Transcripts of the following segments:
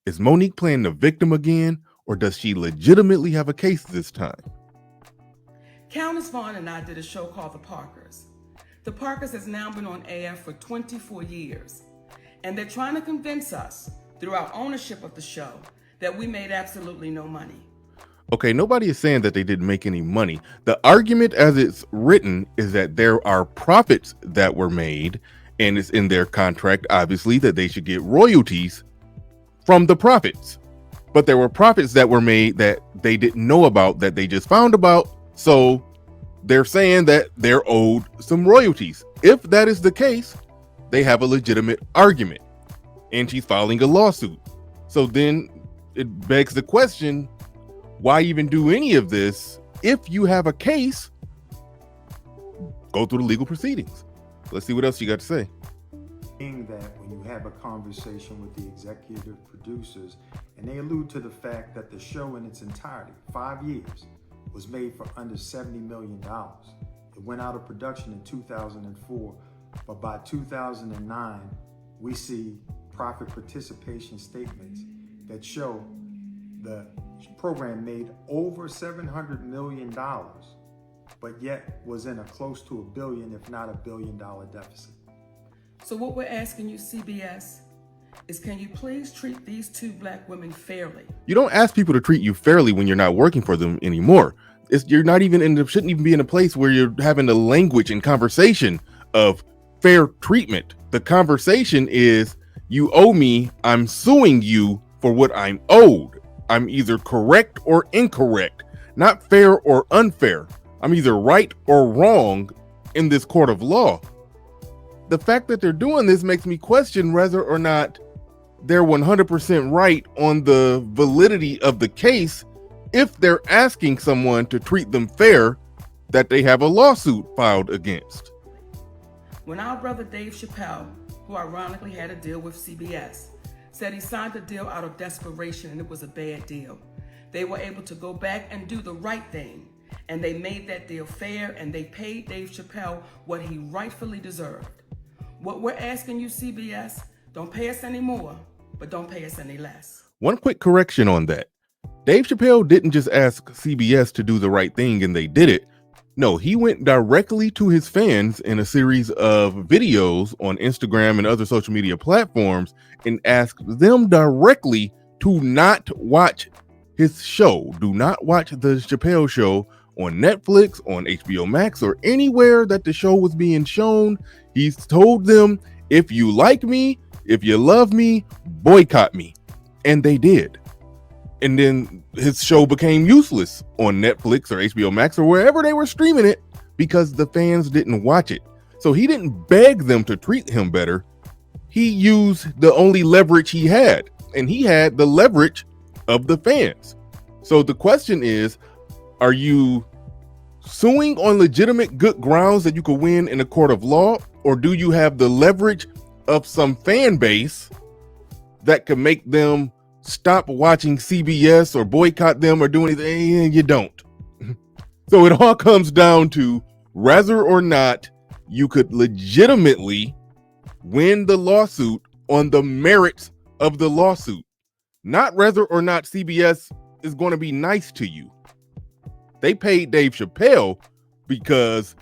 Is Monique playing the victim again, or does she legitimately have a case this time? Countess Vaughn and I did a show called The Parkers. The Parkers has now been on air for 24 years, and they're trying to convince us through our ownership of the show that we made absolutely no money. Okay, nobody is saying that they didn't make any money. The argument as it's written is that there are profits that were made, and it's in their contract, obviously, that they should get royalties from the profits. But there were profits that were made that they didn't know about, that they just found about. So they're saying that they're owed some royalties. If that is the case, they have a legitimate argument, and she's filing a lawsuit. So then it begs the question, why even do any of this? If you have a case, go through the legal proceedings. Let's see what else you got to say. That when you have a conversation with the executive producers, and they allude to the fact that the show in its entirety, 5 years, was made for under $70 million. It went out of production in 2004, but by 2009, we see profit participation statements that show the program made over $700 million, but yet was in a close to $1 billion, if not $1 billion deficit. So what we're asking you, CBS, is can you please treat these two black women fairly? You don't ask people to treat you fairly when you're not working for them anymore. You're not even shouldn't even be in a place where you're having the language and conversation of fair treatment. The conversation is, you owe me, I'm suing you for what I'm owed. I'm either correct or incorrect, not fair or unfair. I'm either right or wrong in this court of law. The fact that they're doing this makes me question whether or not they're 100% right on the validity of the case if they're asking someone to treat them fair that they have a lawsuit filed against. When our brother Dave Chappelle, who ironically had a deal with CBS, said he signed the deal out of desperation and it was a bad deal, they were able to go back and do the right thing, and they made that deal fair, and they paid Dave Chappelle what he rightfully deserved. What we're asking you, CBS, don't pay us any more, but don't pay us any less. One quick correction on that. Dave Chappelle didn't just ask CBS to do the right thing and they did it. No, he went directly to his fans in a series of videos on Instagram and other social media platforms and asked them directly to not watch his show. Do not watch the Chappelle Show on Netflix, on HBO Max, or anywhere that the show was being shown. He's told them, if you like me, if you love me, boycott me. And they did. And then his show became useless on Netflix or HBO Max or wherever they were streaming it because the fans didn't watch it. So he didn't beg them to treat him better. He used the only leverage he had, and he had the leverage of the fans. So the question is, are you suing on legitimate good grounds that you could win in a court of law, or do you have the leverage of some fan base that could make them stop watching CBS or boycott them or do anything? You don't. So it all comes down to whether or not you could legitimately win the lawsuit on the merits of the lawsuit, not whether or not CBS is going to be nice to you. They paid Dave Chappelle because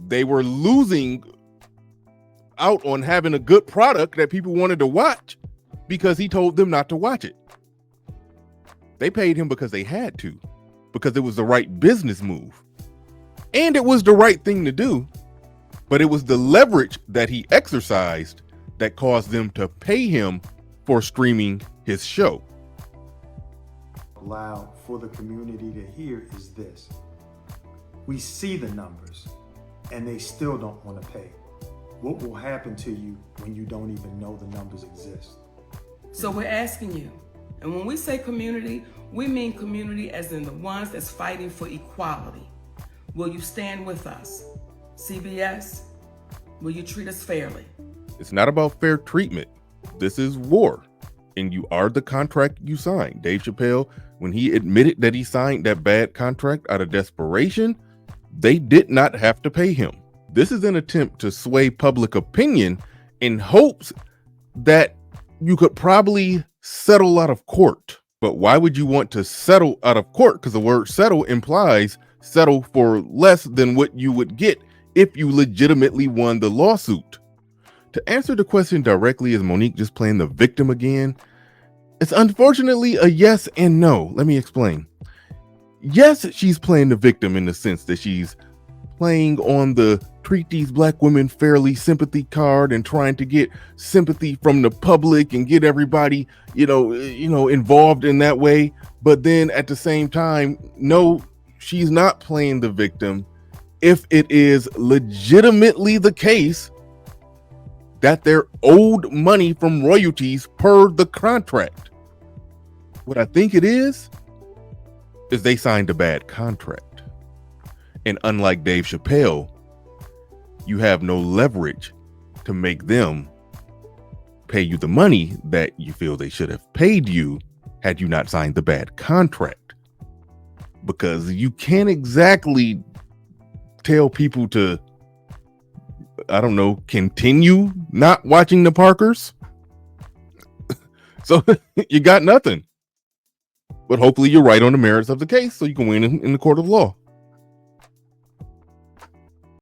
they were losing out on having a good product that people wanted to watch because he told them not to watch it. They paid him because they had to, because it was the right business move. And it was the right thing to do, but it was the leverage that he exercised that caused them to pay him for streaming his show. Loud for the community to hear is this. We see the numbers and they still don't want to pay. What will happen to you when you don't even know the numbers exist? So we're asking you, and when we say community, we mean community as in the ones that's fighting for equality. Will you stand with us? CBS, will you treat us fairly? It's not about fair treatment. This is war, and you are the contract you signed. Dave Chappelle, when he admitted that he signed that bad contract out of desperation, they did not have to pay him. This is an attempt to sway public opinion in hopes that you could probably settle out of court. But why would you want to settle out of court? Because the word settle implies settle for less than what you would get if you legitimately won the lawsuit. To answer the question directly, is Monique just playing the victim again? It's unfortunately a yes and no. Let me explain. Yes, she's playing the victim in the sense that she's playing on the treat these black women fairly sympathy card and trying to get sympathy from the public and get everybody, involved in that way. But then at the same time, no, she's not playing the victim if it is legitimately the case that they're owed money from royalties per the contract. What I think it is they signed a bad contract. And unlike Dave Chappelle, you have no leverage to make them pay you the money that you feel they should have paid you had you not signed the bad contract. Because you can't exactly tell people to, continue not watching the Parkers. So you got nothing. But hopefully you're right on the merits of the case so you can win in the court of law.